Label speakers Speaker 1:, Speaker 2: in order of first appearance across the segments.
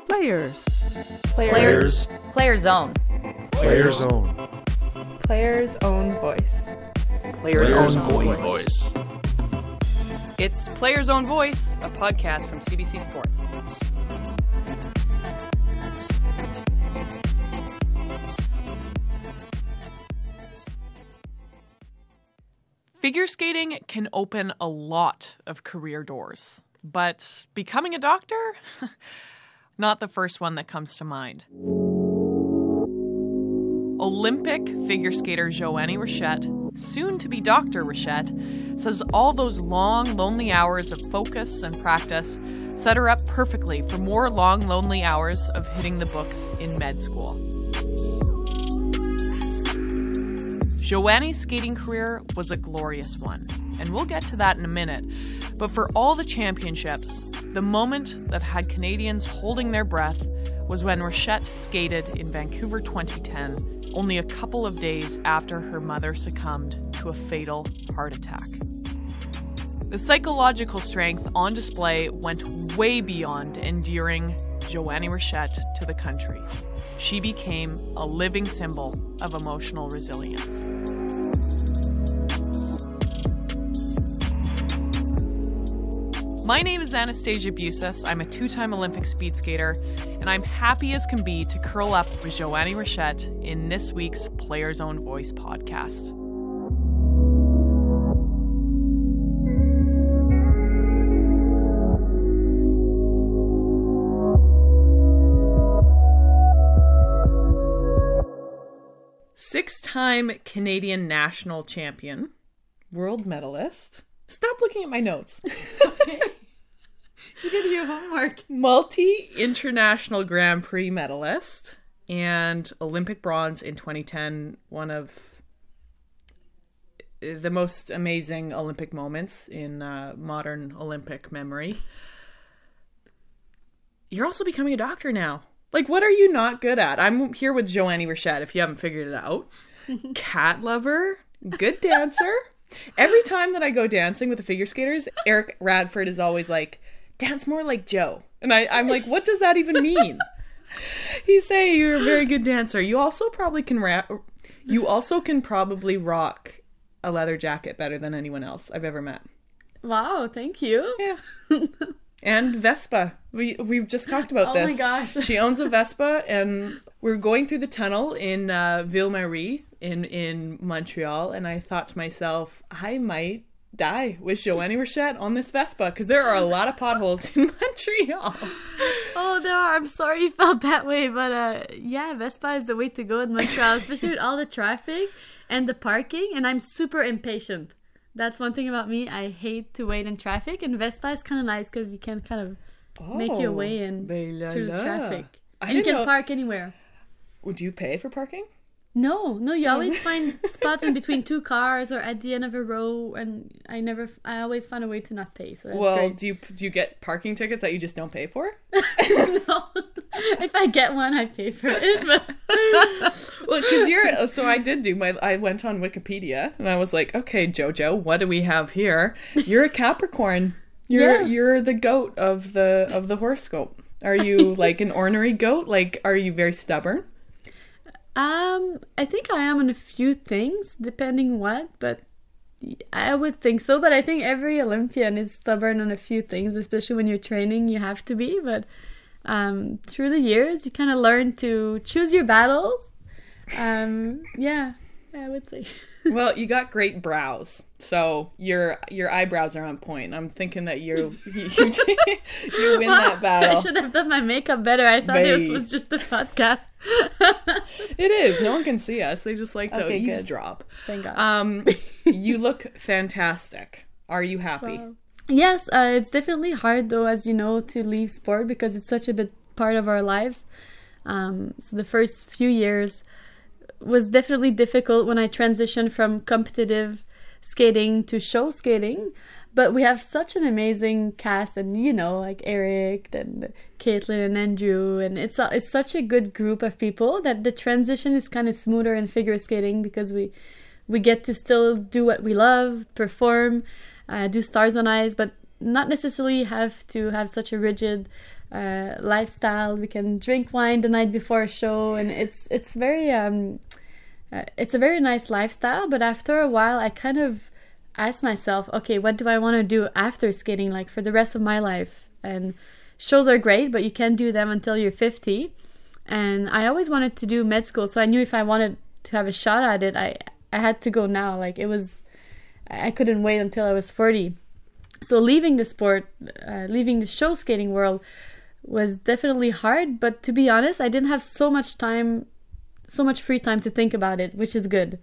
Speaker 1: Players.
Speaker 2: Players.
Speaker 3: Player's own.
Speaker 2: Player's own.
Speaker 1: Player's own voice.
Speaker 2: Player's own voice.
Speaker 4: It's Player's Own Voice, a podcast from CBC Sports. Figure skating can open a lot of career doors, but becoming a doctor? Not the first one that comes to mind. Olympic figure skater Joannie Rochette, soon to be Doctor Rochette, says all those long, lonely hours of focus and practice set her up perfectly for more long, lonely hours of hitting the books in med school. Joannie's skating career was a glorious one, and we'll get to that in a minute. But for all the championships, the moment that had Canadians holding their breath was when Rochette skated in Vancouver 2010, only a couple of days after her mother succumbed to a fatal heart attack. The psychological strength on display went way beyond endearing Joannie Rochette to the country. She became a living symbol of emotional resilience. My name is Anastasia Bucsis. I'm a two-time Olympic speed skater, and I'm happy as can be to curl up with Joannie Rochette in this week's Player's Own Voice podcast. Six-time Canadian national champion, world medalist. Stop looking at my notes.
Speaker 1: Okay. You did your homework.
Speaker 4: Multi-international Grand Prix medalist and Olympic bronze in 2010. One of the most amazing Olympic moments in modern Olympic memory. You're also becoming a doctor now. Like, what are you not good at? I'm here with Joannie Rochette, if you haven't figured it out. Cat lover, good dancer. Every time that I go dancing with the figure skaters, Eric Radford is always like, dance more like Joe. And I'm like, what does that even mean? He's saying you're a very good dancer. You also probably can probably rock a leather jacket better than anyone else I've ever met.
Speaker 1: Wow, thank you.
Speaker 4: Yeah. And Vespa. We've just talked about this.
Speaker 1: Oh my gosh.
Speaker 4: She owns a Vespa, and we're going through the tunnel in Ville-Marie in Montreal, and I thought to myself, I might die with Joannie Rochette on this Vespa, because there are a lot of potholes in Montreal.
Speaker 1: Oh no, I'm sorry you felt that way, but yeah, Vespa is the way to go in Montreal, especially with all the traffic and the parking, and I'm super impatient. That's one thing about me. I hate to wait in traffic, and Vespa is kind of nice because you can kind of make your way in through the traffic. And you can park anywhere.
Speaker 4: Would you pay for parking?
Speaker 1: No, you always find spots in between two cars or at the end of a row, and I always find a way to not pay. So that's great.
Speaker 4: Do you get parking tickets that you just don't pay for?
Speaker 1: No, if I get one, I pay for it. But
Speaker 4: well, because I went on Wikipedia and I was like, okay, Jojo, what do we have here? You're a Capricorn. You're the goat of the horoscope. Are you like an ornery goat? Like, are you very stubborn?
Speaker 1: I think I am on a few things, depending what, but I would think so. But I think every Olympian is stubborn on a few things, especially when you're training, you have to be. But through the years, you kind of learn to choose your battles. Yeah, I would say.
Speaker 4: Well, you got great brows, so your eyebrows are on point. I'm thinking that you win that battle.
Speaker 1: I should have done my makeup better. I thought this was just a podcast.
Speaker 4: It is. No one can see us. They just like to eavesdrop.
Speaker 1: Thank God.
Speaker 4: You look fantastic. Are you happy?
Speaker 1: Wow. Yes, it's definitely hard though, as you know, to leave sport because it's such a big part of our lives. So the first few years was definitely difficult when I transitioned from competitive skating to show skating. But we have such an amazing cast, and like Eric and Caitlin and Andrew, and it's such a good group of people that the transition is kind of smoother in figure skating because we get to still do what we love, perform, do stars on ice, but not necessarily have to have such a rigid lifestyle. We can drink wine the night before a show, and it's a very nice lifestyle. But after a while, I kind of asked myself, okay, what do I want to do after skating, like for the rest of my life? And shows are great, but you can't do them until you're 50. And I always wanted to do med school, so I knew if I wanted to have a shot at it, I had to go now. Like I couldn't wait until I was 40. So leaving the sport, leaving the show skating world was definitely hard. But to be honest, I didn't have so much free time to think about it, which is good.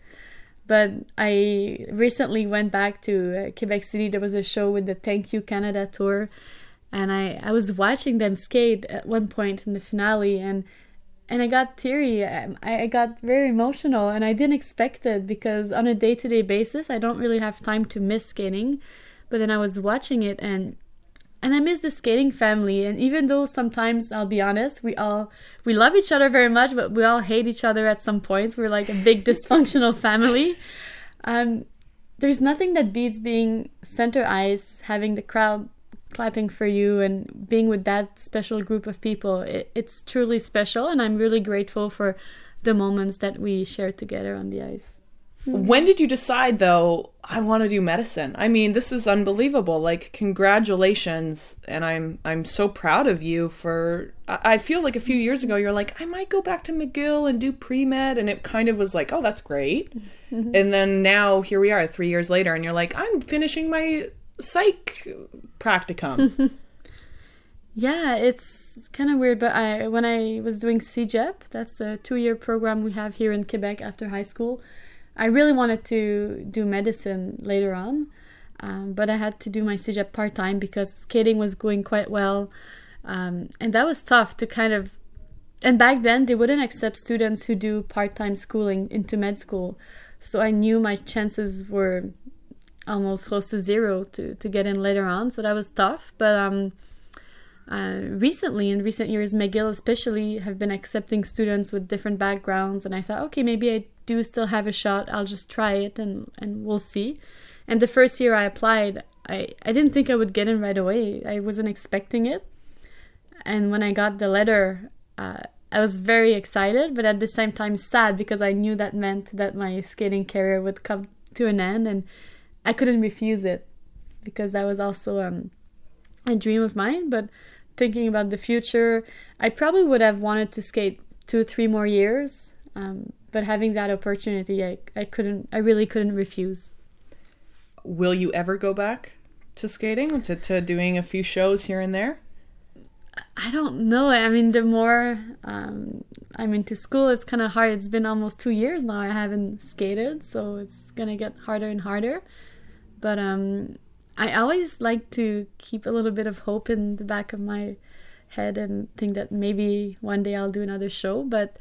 Speaker 1: But I recently went back to Quebec City. There was a show with the Thank You Canada tour, and I was watching them skate at one point in the finale, and I got teary. I got very emotional, and I didn't expect it because on a day-to-day basis, I don't really have time to miss skating. But then I was watching it, and I miss the skating family. And even though sometimes, I'll be honest, we love each other very much, but we all hate each other at some points. We're like a big dysfunctional family. There's nothing that beats being center ice, having the crowd clapping for you, and being with that special group of people. It's truly special, and I'm really grateful for the moments that we share together on the ice.
Speaker 4: When did you decide, though, I want to do medicine? I mean, this is unbelievable. Like, congratulations. And I'm so proud of you for, I feel like a few years ago, you're like, I might go back to McGill and do pre-med. And it kind of was like, oh, that's great. And then now here we are 3 years later, and you're like, I'm finishing my psych practicum.
Speaker 1: Yeah, it's kind of weird. But when I was doing CEGEP, that's a 2-year program we have here in Quebec after high school, I really wanted to do medicine later on, but I had to do my CEGEP part-time because skating was going quite well, and that was tough to kind of, and back then they wouldn't accept students who do part-time schooling into med school, so I knew my chances were almost close to zero to get in later on, so that was tough. But recently, in recent years, McGill especially have been accepting students with different backgrounds, and I thought, okay, maybe I do still have a shot. I'll just try it, and we'll see. And the first year I applied, I didn't think I would get in right away. I wasn't expecting it. And when I got the letter, I was very excited, but at the same time sad, because I knew that meant that my skating career would come to an end, and I couldn't refuse it because that was also a dream of mine. But thinking about the future, I probably would have wanted to skate 2 or 3 more years. But having that opportunity, I really couldn't refuse.
Speaker 4: Will you ever go back to skating, to doing a few shows here and there?
Speaker 1: I don't know. I mean, the more I'm into school, it's kind of hard. It's been almost 2 years now I haven't skated, so it's going to get harder and harder. But I always like to keep a little bit of hope in the back of my head and think that maybe one day I'll do another show. But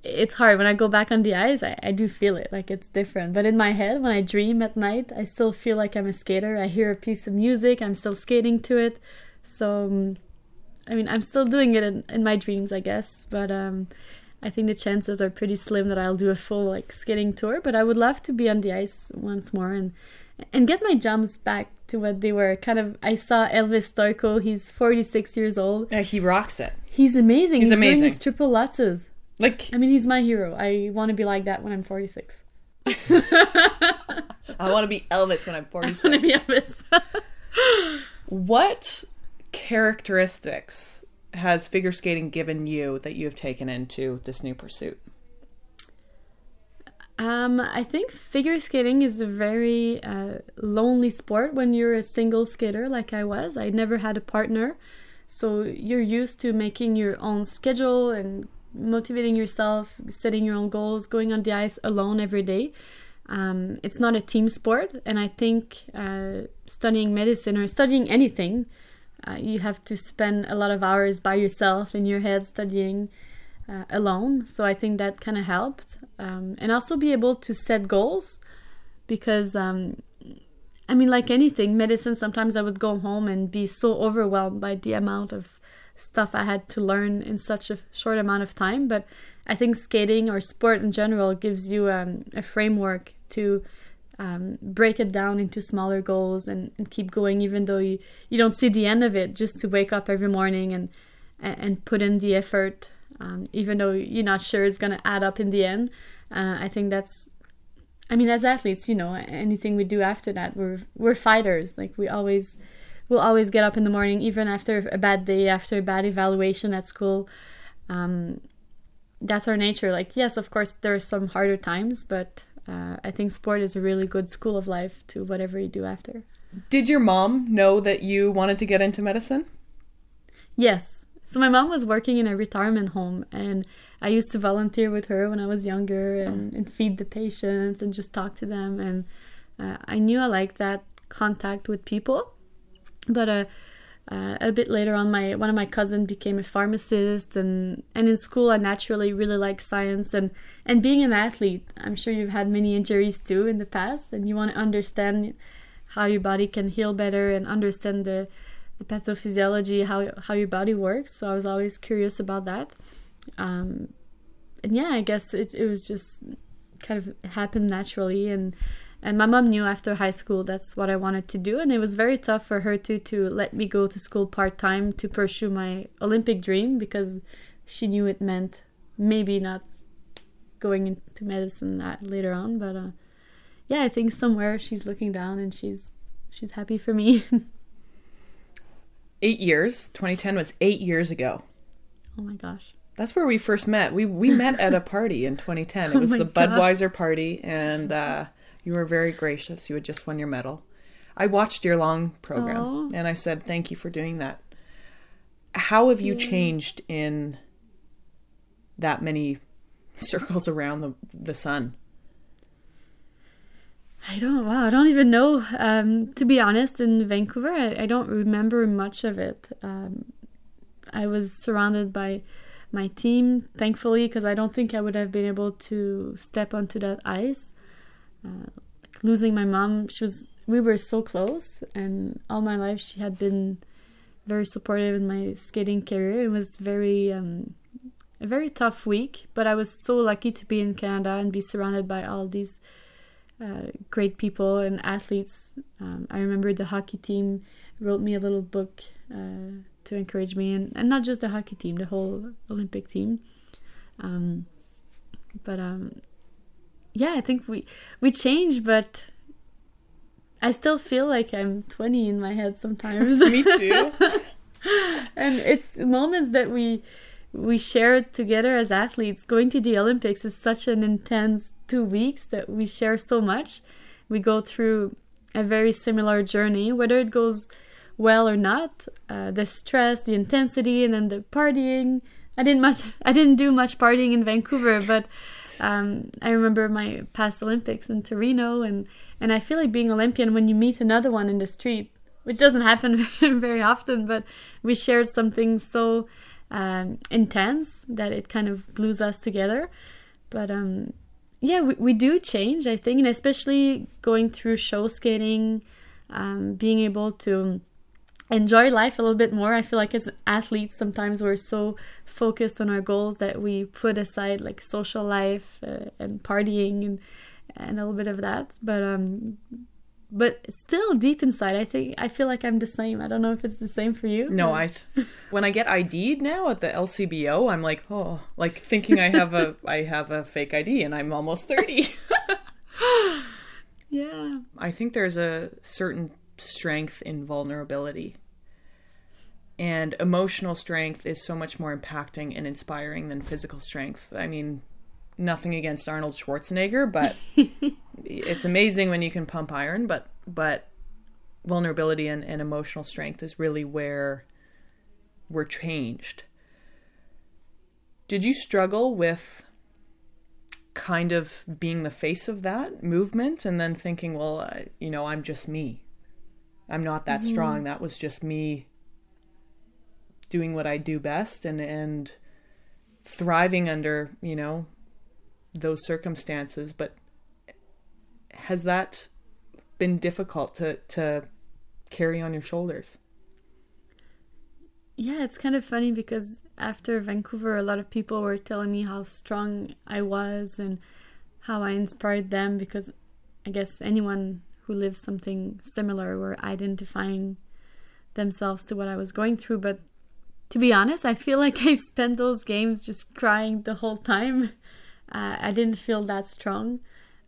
Speaker 1: it's hard. When I go back on the ice, I do feel it, like it's different. But in my head, when I dream at night, I still feel like I'm a skater. I hear a piece of music, I'm still skating to it. So, I mean, I'm still doing it in my dreams, I guess. But I think the chances are pretty slim that I'll do a full skating tour. But I would love to be on the ice once more and get my jumps back to what they were. Kind of, I saw Elvis Stoico. He's 46 years old.
Speaker 4: He rocks it.
Speaker 1: He's amazing. He's
Speaker 4: amazing.
Speaker 1: Doing his triple lutzes. I mean, he's my hero. I want to be like that when I'm 46.
Speaker 4: I want to be Elvis when I'm 46.
Speaker 1: I want to be Elvis.
Speaker 4: What characteristics has figure skating given you that you have taken into this new pursuit?
Speaker 1: I think figure skating is a very lonely sport when you're a single skater like I was. I never had a partner. So you're used to making your own schedule and motivating yourself, setting your own goals, going on the ice alone every day. It's not a team sport, and I think studying medicine or studying anything, you have to spend a lot of hours by yourself in your head studying alone. So I think that kind of helped, and also be able to set goals, because I mean, like anything, medicine, sometimes I would go home and be so overwhelmed by the amount of stuff I had to learn in such a short amount of time. But I think skating or sport in general gives you a framework to break it down into smaller goals and keep going, even though you don't see the end of it, just to wake up every morning and put in the effort, even though you're not sure it's going to add up in the end. I think that's, I mean, as athletes, you know, anything we do after that, we're fighters. Like we'll always get up in the morning, even after a bad day, after a bad evaluation at school. That's our nature. Like, yes, of course, there are some harder times, but I think sport is a really good school of life to whatever you do after.
Speaker 4: Did your mom know that you wanted to get into medicine?
Speaker 1: Yes. So my mom was working in a retirement home, and I used to volunteer with her when I was younger and feed the patients and just talk to them. And I knew I liked that contact with people. But a bit later on, one of my cousins became a pharmacist, and in school I naturally really liked science and being an athlete. I'm sure you've had many injuries too in the past, and you want to understand how your body can heal better and understand the pathophysiology, how your body works. So I was always curious about that. And yeah, I guess it was just kind of happened naturally, and my mom knew after high school that's what I wanted to do, and it was very tough for her to let me go to school part-time to pursue my Olympic dream, because she knew it meant maybe not going into medicine later on. But yeah, I think somewhere she's looking down and she's happy for me.
Speaker 4: 8 years. 2010 was 8 years ago.
Speaker 1: Oh my gosh.
Speaker 4: That's where we first met. We met at a party in 2010. It was the Budweiser party, and you were very gracious. You had just won your medal. I watched your long program, and I said, thank you for doing that. How have you changed in that many circles around the sun?
Speaker 1: I don't even know. To be honest, in Vancouver, I don't remember much of it. I was surrounded by my team, thankfully, because I don't think I would have been able to step onto that ice. Losing my mom, we were so close, and all my life she had been very supportive in my skating career. It was a very tough week, but I was so lucky to be in Canada and be surrounded by all these great people and athletes. I remember the hockey team wrote me a little book to encourage me, and not just the hockey team, the whole Olympic team. Yeah, I think we changed, but I still feel like I'm 20 in my head sometimes.
Speaker 4: Me too.
Speaker 1: And it's moments that we shared together as athletes. Going to the Olympics is such an intense 2 weeks that we share so much. We go through a very similar journey, whether it goes well or not. The stress, the intensity, and then the partying. I didn't do much partying in Vancouver, but I remember my past Olympics in Torino, and I feel like being Olympian when you meet another one in the street, which doesn't happen very often, but we shared something so intense that it kind of glues us together. But yeah, we do change, I think, and especially going through show skating, being able to enjoy life a little bit more. I feel like as athletes sometimes we're so focused on our goals that we put aside like social life and partying and a little bit of that, but still deep inside I feel like I'm the same. I don't know if it's the same for you.
Speaker 4: No, when I get ID'd now at the LCBO, I'm like, like thinking I have a fake ID and I'm almost 30.
Speaker 1: Yeah,
Speaker 4: I think there's a certain strength in vulnerability, and emotional strength is so much more impacting and inspiring than physical strength. I mean, nothing against Arnold Schwarzenegger, but it's amazing when you can pump iron, but vulnerability and emotional strength is really where we're changed. Did you struggle with kind of being the face of that movement and then thinking, well, I'm just me. I'm not that strong. That was just me doing what I do best and thriving under, those circumstances. But has that been difficult to carry on your shoulders?
Speaker 1: Yeah, it's kind of funny because after Vancouver, a lot of people were telling me how strong I was and how I inspired them, because I guess anyone who lives something similar were identifying themselves to what I was going through. But to be honest, I feel like I spent those games just crying the whole time. I didn't feel that strong.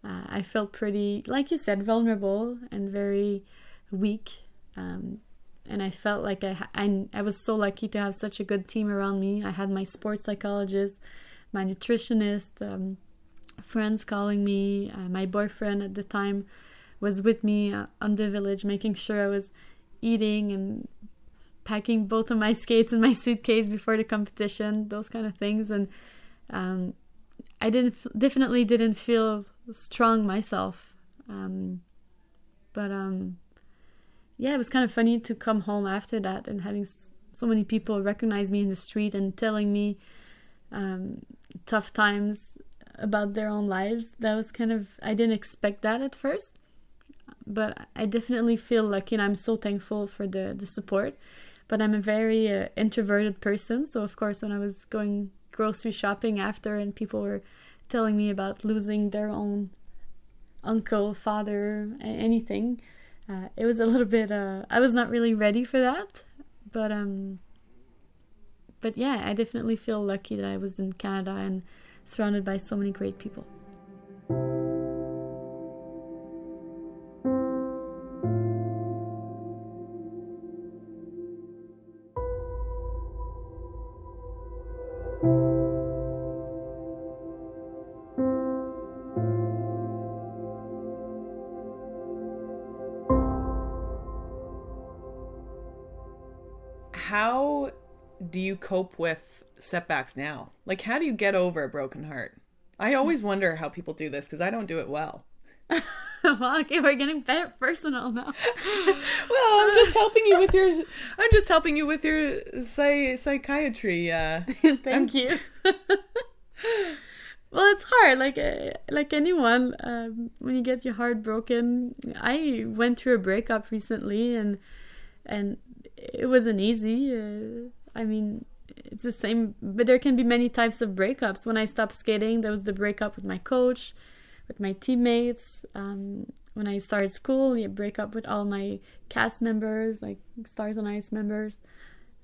Speaker 1: I felt pretty, like you said, vulnerable and very weak. And I felt like I was so lucky to have such a good team around me. I had my sports psychologist, my nutritionist, friends calling me. My boyfriend at the time was with me on the village, making sure I was eating and packing both of my skates in my suitcase before the competition, those kind of things. And I definitely didn't feel strong myself. Yeah, it was kind of funny to come home after that and having so many people recognize me in the street and telling me tough times about their own lives. That was kind of, I didn't expect that at first, but I definitely feel lucky, and I'm so thankful for the support. But I'm a very introverted person, so of course when I was going grocery shopping after and people were telling me about losing their own uncle, father, anything, it was a little bit, I was not really ready for that, but yeah, I definitely feel lucky that I was in Canada and surrounded by so many great people.
Speaker 4: How do you cope with setbacks now? Like, how do you get over a broken heart? I always wonder how people do this because I don't do it well.
Speaker 1: Well, okay, we're getting personal now.
Speaker 4: Well, I'm just helping you with your psychiatry.
Speaker 1: Thank you. Well, it's hard. Like anyone, when you get your heart broken. I went through a breakup recently, and it wasn't easy. I mean, it's the same, but there can be many types of breakups. When I stopped skating, there was the breakup with my coach, with my teammates. When I started school, you break up with all my cast members, like Stars on Ice members.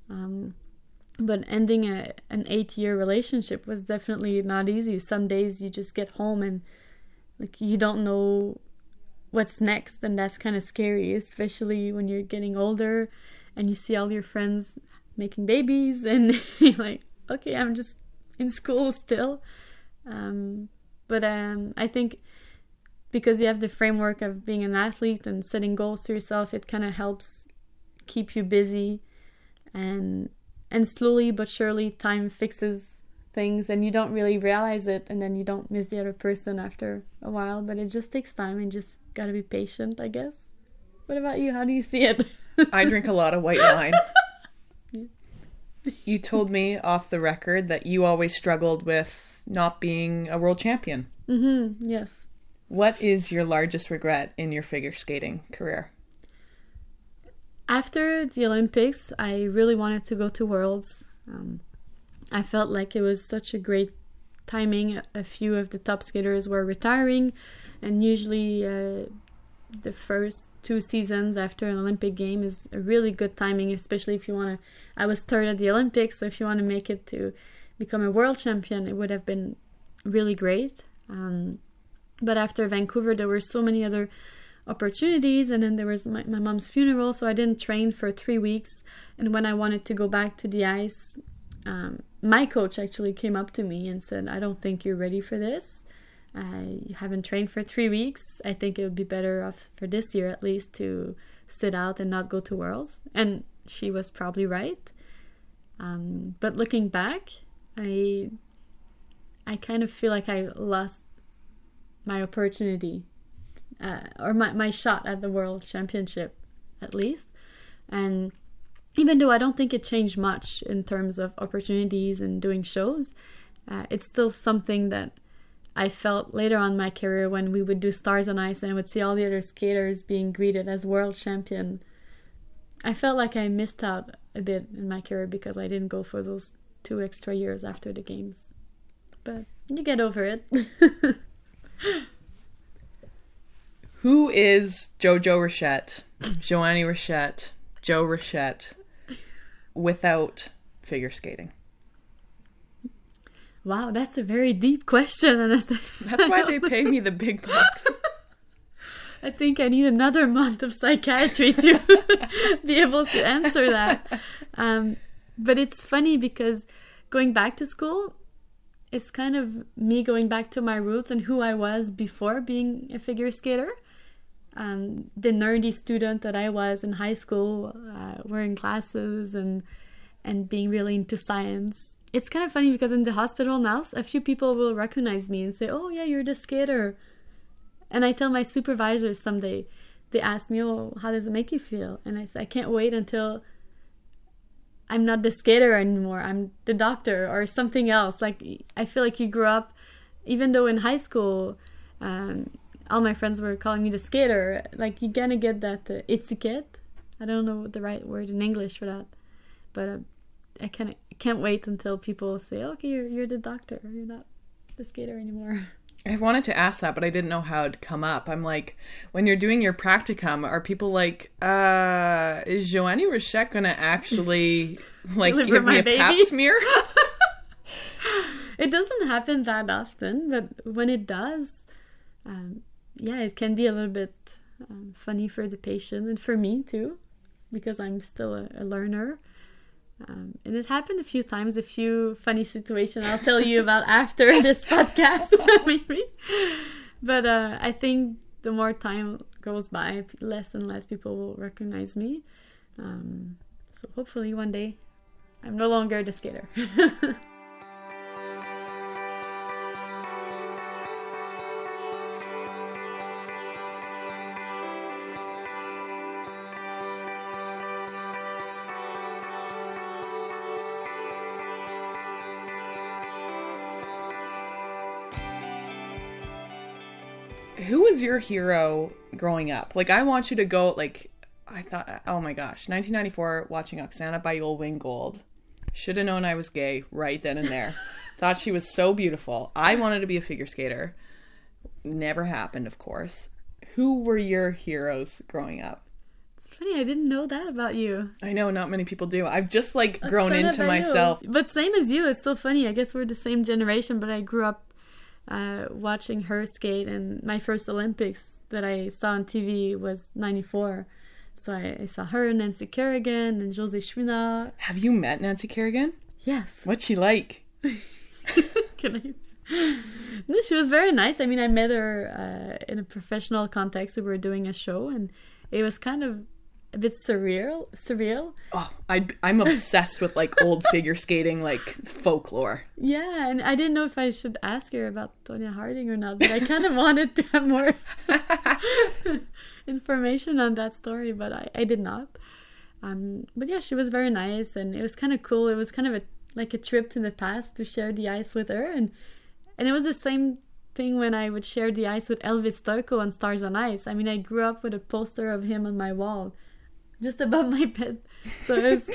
Speaker 1: But ending an 8-year relationship was definitely not easy. Some days you just get home and like you don't know what's next, and that's kind of scary, especially when you're getting older and you see all your friends making babies and you're like, okay, I'm just in school still. But I think because you have the framework of being an athlete and setting goals to yourself, it kind of helps keep you busy, and slowly but surely time fixes things and you don't really realize it, and then you don't miss the other person after a while. But it just takes time and just gotta be patient, I guess. What about you? How do you see it?
Speaker 4: I drink a lot of white wine. You told me off the record that you always struggled with not being a world champion.
Speaker 1: Mm-hmm, yes.
Speaker 4: What is your largest regret in your figure skating career?
Speaker 1: After the Olympics, I really wanted to go to Worlds. I felt like it was such a great timing. A few of the top skaters were retiring, and usually the first 2 seasons after an Olympic game is a really good timing, especially if you want to. I was third at the Olympics, so if you want to make it to become a world champion, it would have been really great. But after Vancouver, there were so many other opportunities, and then there was my mom's funeral, so I didn't train for 3 weeks. And when I wanted to go back to the ice, my coach actually came up to me and said, I don't think you're ready for this. You haven't trained for 3 weeks. I think it would be better off for this year at least to sit out and not go to Worlds. And she was probably right. But looking back, I kind of feel like I lost my opportunity, or my shot at the World Championship at least. And even though I don't think it changed much in terms of opportunities and doing shows, it's still something that I felt later on in my career when we would do Stars on Ice and I would see all the other skaters being greeted as world champion. I felt like I missed out a bit in my career because I didn't go for those 2 extra years after the games. But you get over it.
Speaker 4: Who is Jojo Rochette, Joannie Rochette, Joe Rochette without figure skating?
Speaker 1: Wow, that's a very deep question, Anastasia.
Speaker 4: That's why they pay me the big bucks.
Speaker 1: I think I need another month of psychiatry to be able to answer that. But it's funny because going back to school, it's kind of me going back to my roots and who I was before being a figure skater. The nerdy student that I was in high school, wearing glasses and being really into science. It's kind of funny because in the hospital now, a few people will recognize me and say, "Oh yeah, you're the skater." And I tell my supervisors someday, they ask me, "Oh, how does it make you feel?" And I say, "I can't wait until I'm not the skater anymore. I'm the doctor or something else." Like, I feel like you grew up, even though in high school, all my friends were calling me the skater. Like, you gonna get that etiquette. I don't know the right word in English for that, but I can't wait until people say, "Okay, you're the doctor. You're not the skater anymore."
Speaker 4: I wanted to ask that, but I didn't know how it'd come up. I'm like, when you're doing your practicum, are people like, is Joannie Rochette gonna actually like give me a pap smear?
Speaker 1: It doesn't happen that often, but when it does, it can be a little bit funny for the patient and for me too, because I'm still a learner. And it happened a few times, a few funny situations I'll tell you about after this podcast, maybe. But I think the more time goes by, less and less people will recognize me. So hopefully one day I'm no longer the skater.
Speaker 4: Who was your hero growing up? Like, I want you to go, like, I thought, oh my gosh, 1994, watching Oksana Bayul win gold. Should have known I was gay right then and there. Thought she was so beautiful. I wanted to be a figure skater. Never happened, of course. Who were your heroes growing up?
Speaker 1: It's funny, I didn't know that about you.
Speaker 4: I know, not many people do. I've just, like, grown
Speaker 1: Oksana
Speaker 4: into
Speaker 1: Bayul.
Speaker 4: myself.
Speaker 1: But same as you, it's so funny. I guess we're the same generation, but I grew up watching her skate, and my first Olympics that I saw on TV was 94. So I saw her, Nancy Kerrigan, and José Chouinard.
Speaker 4: Have you met Nancy Kerrigan?
Speaker 1: Yes.
Speaker 4: What's she like?
Speaker 1: No, she was very nice. I mean, I met her in a professional context. We were doing a show, and it was kind of a bit surreal.
Speaker 4: Oh, I'm obsessed with like old figure skating, like folklore.
Speaker 1: Yeah, and I didn't know if I should ask her about Tonya Harding or not, but I kind of wanted to have more information on that story, but I did not. But yeah, she was very nice, and it was kind of cool. It was kind of like a trip to the past to share the ice with her, and it was the same thing when I would share the ice with Elvis Stoico on Stars on Ice. I mean, I grew up with a poster of him on my wall, just above my bed. So it's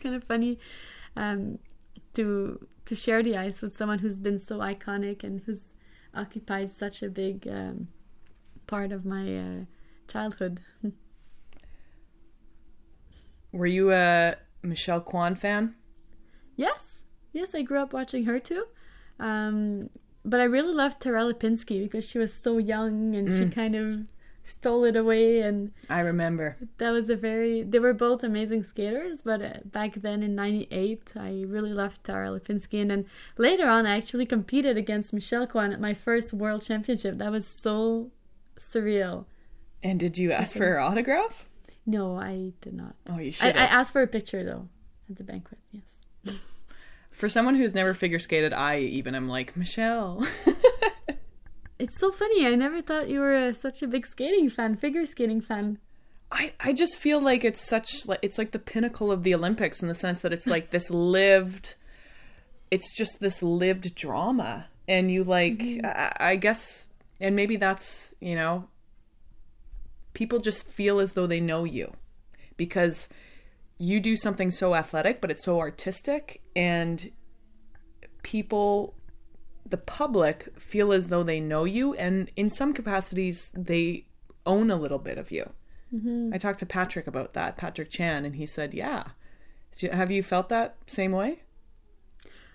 Speaker 1: kind of funny to share the ice with someone who's been so iconic and who's occupied such a big part of my childhood.
Speaker 4: Were you a Michelle Kwan fan?
Speaker 1: Yes, I grew up watching her too. But I really loved Tara Lipinski because she was so young and she kind of stole it away. And
Speaker 4: I remember.
Speaker 1: That was they were both amazing skaters, but back then in 98, I really loved Tara Lipinski. And then later on, I actually competed against Michelle Kwan at my first world championship. That was so surreal.
Speaker 4: And did you ask for her autograph?
Speaker 1: No, I did not.
Speaker 4: Oh, you should.
Speaker 1: I asked for a picture though at the banquet. Yes.
Speaker 4: For someone who's never figure skated, I even am like, Michelle.
Speaker 1: It's so funny. I never thought you were such a big figure skating fan.
Speaker 4: I just feel like it's like the pinnacle of the Olympics in the sense that it's like it's just this lived drama. And you like, I guess, and maybe that's, people just feel as though they know you because you do something so athletic, but it's so artistic, and the public feel as though they know you, and in some capacities, they own a little bit of you. I talked to Patrick about that, Patrick Chan, and he said, yeah. Have you felt that same way?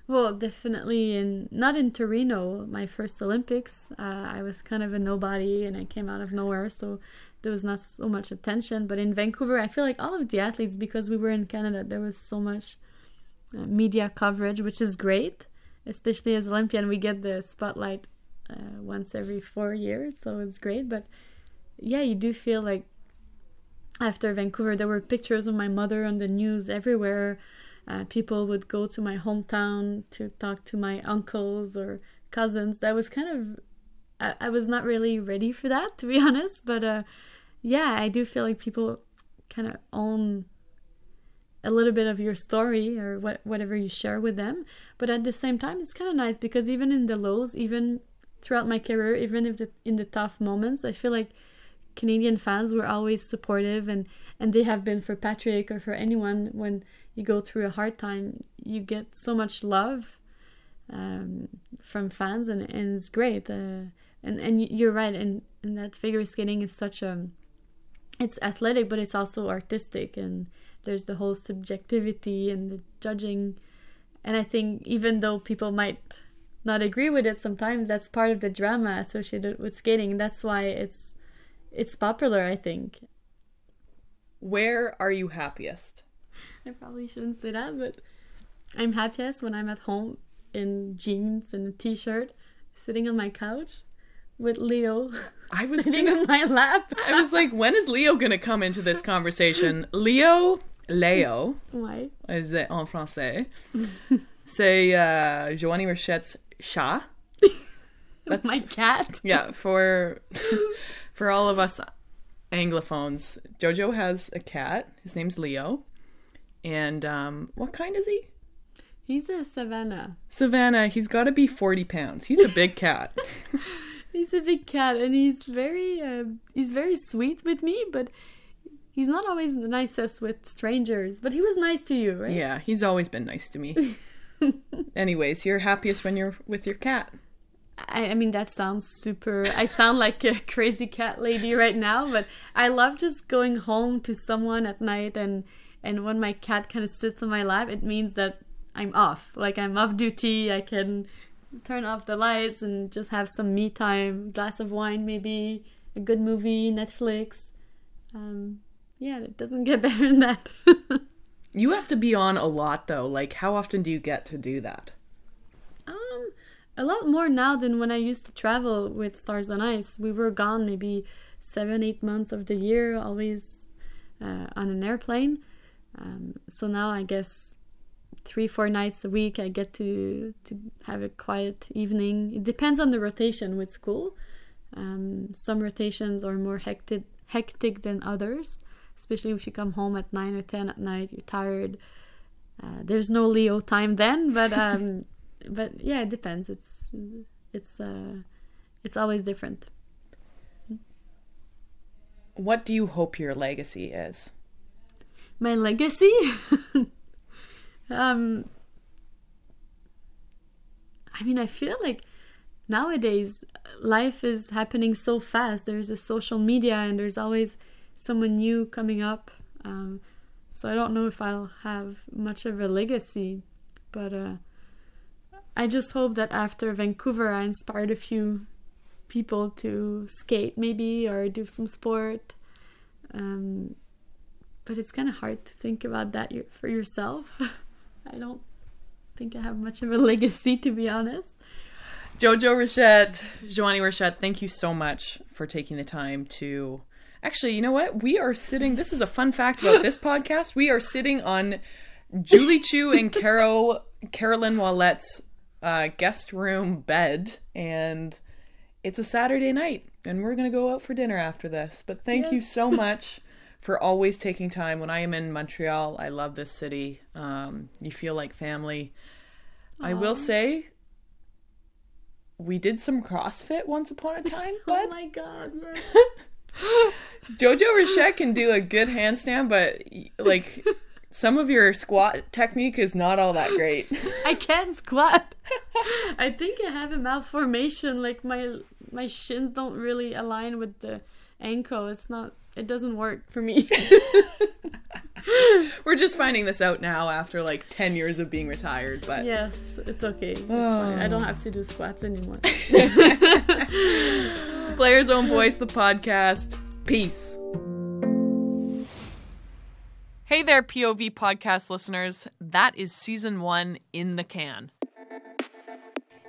Speaker 1: Well, definitely not in Torino, my first Olympics. I was kind of a nobody and I came out of nowhere, so there was not so much attention. But in Vancouver, I feel like all of the athletes, because we were in Canada, there was so much media coverage, which is great. Especially as Olympian, we get the spotlight once every 4 years, so it's great. But yeah, you do feel like after Vancouver, there were pictures of my mother on the news everywhere. People would go to my hometown to talk to my uncles or cousins. That was kind of, I was not really ready for that, to be honest. But yeah, I do feel like people kind of own a little bit of your story or whatever you share with them. But at the same time, it's kind of nice because even in the lows, even throughout my career, even if in the tough moments, I feel like Canadian fans were always supportive, and they have been for Patrick or for anyone. When you go through a hard time, you get so much love from fans, and it's great. And you're right, and that figure skating is such it's athletic, but it's also artistic, and there's the whole subjectivity and the judging. And I think even though people might not agree with it sometimes, that's part of the drama associated with skating, and that's why it's popular, I think.
Speaker 4: Where are you happiest?
Speaker 1: I probably shouldn't say that, but I'm happiest when I'm at home in jeans and a t-shirt, sitting on my couch with Leo sitting on my lap.
Speaker 4: I was like, when is Leo going to come into this conversation? Leo,
Speaker 1: ouais.
Speaker 4: En français, c'est Joannie Rochette's chat.
Speaker 1: That's my cat.
Speaker 4: Yeah, for all of us Anglophones, Jojo has a cat. His name's Leo. And what kind is he?
Speaker 1: He's a Savannah.
Speaker 4: Savannah. He's got to be 40 pounds. He's a big cat.
Speaker 1: He's a big cat, and he's very sweet with me, but he's not always the nicest with strangers. But he was nice to you, right?
Speaker 4: Yeah, he's always been nice to me. Anyways, you're happiest when you're with your cat.
Speaker 1: I mean, that sounds super... I sound like a crazy cat lady right now, but I love just going home to someone at night, and when my cat kind of sits on my lap, it means that I'm off. Like, I'm off duty. I can turn off the lights and just have some me time, glass of wine maybe, a good movie, Netflix. Yeah, it doesn't get better than that.
Speaker 4: You have to be on a lot, though. Like, how often do you get to do that?
Speaker 1: A lot more now than when I used to travel with Stars on Ice. We were gone maybe 7-8 months of the year, always on an airplane. So now I guess 3-4 nights a week I get to have a quiet evening. It depends on the rotation with school. Some rotations are more hectic than others, especially if you come home at 9 or 10 at night, you're tired. There's no Leo time then, but yeah, it depends. It's always different.
Speaker 4: What do you hope your legacy is?
Speaker 1: My legacy? I mean, I feel like nowadays life is happening so fast. There's a social media and there's always someone new coming up. So I don't know if I'll have much of a legacy, but I just hope that after Vancouver I inspired a few people to skate maybe or do some sport. But it's kind of hard to think about that for yourself. I don't think I have much of a legacy, to be honest.
Speaker 4: Jojo Rochette, Joannie Rochette, thank you so much for taking the time to... Actually, you know what? We are sitting... This is a fun fact about this podcast. We are sitting on Julie Chu and Carolyn Wallet's guest room bed, and it's a Saturday night, and we're going to go out for dinner after this. But thank you so much for always taking time. When I am in Montreal, I love this city. You feel like family. Aww. I will say, we did some CrossFit once upon a time. But
Speaker 1: oh my God.
Speaker 4: Jojo Rochette can do a good handstand, but like some of your squat technique is not all that great.
Speaker 1: I can't squat. I think I have a malformation. Like my shins don't really align with the ankle. It doesn't work for me.
Speaker 4: We're just finding this out now after like 10 years of being retired, but
Speaker 1: yes, it's okay. It's fine. I don't have to do squats anymore.
Speaker 4: Player's Own Voice, the podcast. Peace. Hey there, POV podcast listeners. That is season 1 in the can.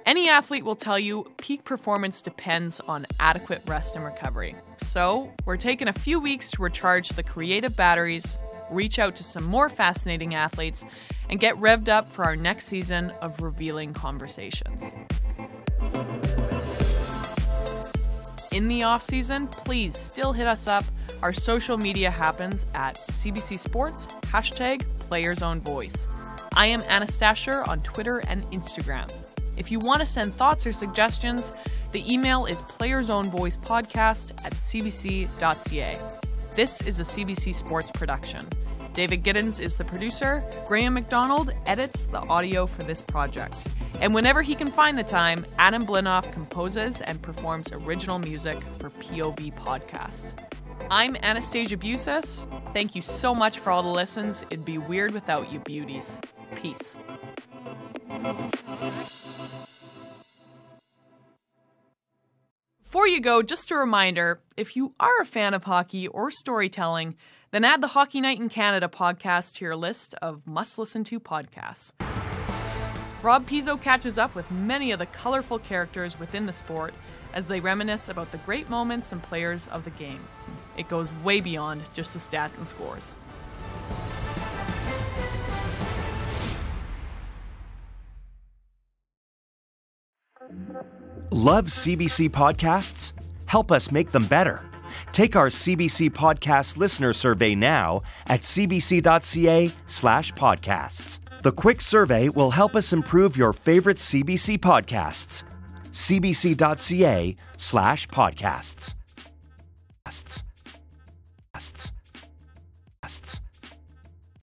Speaker 4: Any athlete will tell you peak performance depends on adequate rest and recovery. So we're taking a few weeks to recharge the creative batteries, reach out to some more fascinating athletes, and get revved up for our next season of revealing conversations. In the off-season, please still hit us up. Our social media happens at CBC Sports, #Players Own Voice. I am Anastasia on Twitter and Instagram. If you want to send thoughts or suggestions, the email is playersownvoicepodcast@cbc.ca. This is a CBC Sports production. David Giddens is the producer. Graham McDonald edits the audio for this project. And whenever he can find the time, Adam Blinoff composes and performs original music for POV podcasts. I'm Anastasia Bucsis. Thank you so much for all the listens. It'd be weird without you beauties. Peace. Before you go, just a reminder, if you are a fan of hockey or storytelling, then add the Hockey Night in Canada podcast to your list of must-listen-to podcasts. Rob Pizzo catches up with many of the colorful characters within the sport as they reminisce about the great moments and players of the game. It goes way beyond just the stats and scores.
Speaker 2: Love CBC podcasts? Help us make them better. Take our CBC Podcast listener survey now at cbc.ca/podcasts. The quick survey will help us improve your favorite CBC podcasts. cbc.ca/podcasts.